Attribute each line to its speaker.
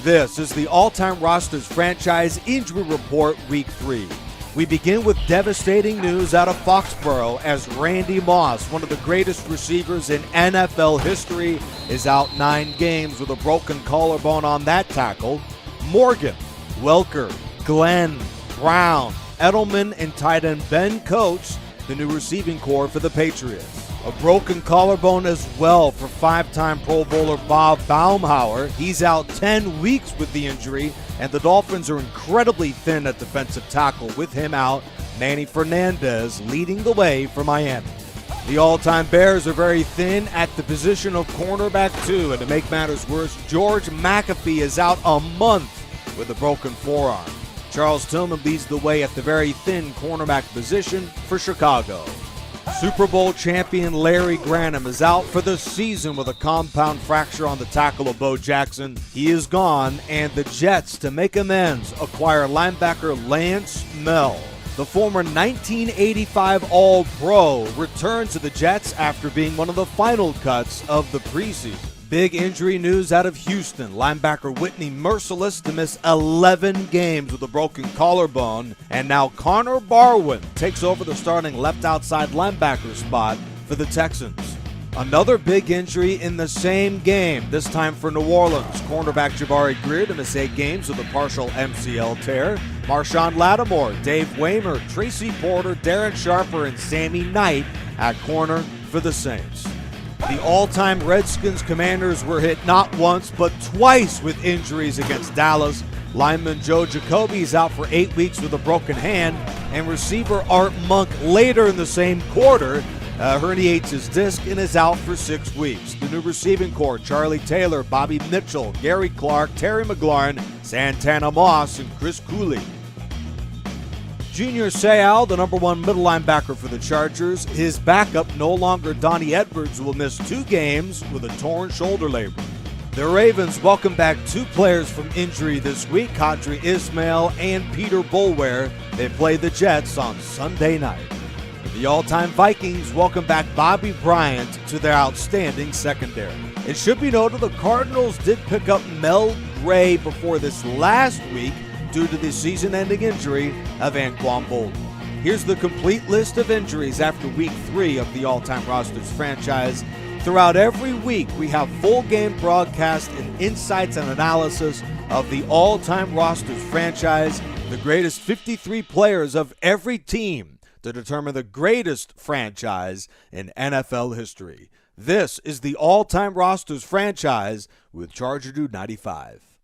Speaker 1: This is the all-time rosters franchise injury report week 3. We begin with devastating news out of Foxborough as Randy Moss, one of the greatest receivers in NFL history, is out 9 games with a broken collarbone on that tackle. Morgan, Welker, Glenn, Brown, Edelman, and tight end Ben Coates, the new receiving corps for the Patriots. A broken collarbone as well for 5-time Pro Bowler Bob Baumhauer. He's out 10 weeks with the injury, and the Dolphins are incredibly thin at defensive tackle. With him out, Manny Fernandez leading the way for Miami. The all-time Bears are very thin at the position of cornerback too, and to make matters worse, George McAfee is out a month with a broken forearm. Charles Tillman leads the way at the very thin cornerback position for Chicago. Super Bowl champion Larry Granum is out for the season with a compound fracture on the tackle of Bo Jackson. He is gone, and the Jets, to make amends, acquire linebacker Lance Mel. The former 1985 All-Pro returns to the Jets after being one of the final cuts of the preseason. Big injury news out of Houston. Linebacker Whitney Merciless to miss 11 games with a broken collarbone. And now Connor Barwin takes over the starting left outside linebacker spot for the Texans. Another big injury in the same game, this time for New Orleans. Cornerback Jabari Greer to miss 8 games with a partial MCL tear. Marshawn Lattimore, Dave Waymer, Tracy Porter, Darren Sharper, and Sammy Knight at corner for the Saints. The all-time Redskins Commanders were hit not once but twice with injuries against Dallas. Lineman Joe Jacoby is out for 8 weeks with a broken hand, and receiver Art Monk later in the same quarter herniates his disc and is out for 6 weeks. The new receiving corps: Charlie Taylor, Bobby Mitchell, Gary Clark, Terry McLaurin, Santana Moss, and Chris Cooley. Junior Seau, the number 1 middle linebacker for the Chargers, his backup, no longer Donnie Edwards, will miss 2 games with a torn shoulder labrum. The Ravens welcome back 2 players from injury this week, Kadri Ismail and Peter Boulware. They play the Jets on Sunday night. The all-time Vikings welcome back Bobby Bryant to their outstanding secondary. It should be noted the Cardinals did pick up Mel Gray before this last week due to the season-ending injury of Anquan Boldin. Here's the complete list of injuries after week 3 of the all-time rosters franchise. Throughout every week, we have full game broadcast and insights and analysis of the all-time rosters franchise, the greatest 53 players of every team to determine the greatest franchise in NFL history. This is the all-time rosters franchise with Charger Dude 95.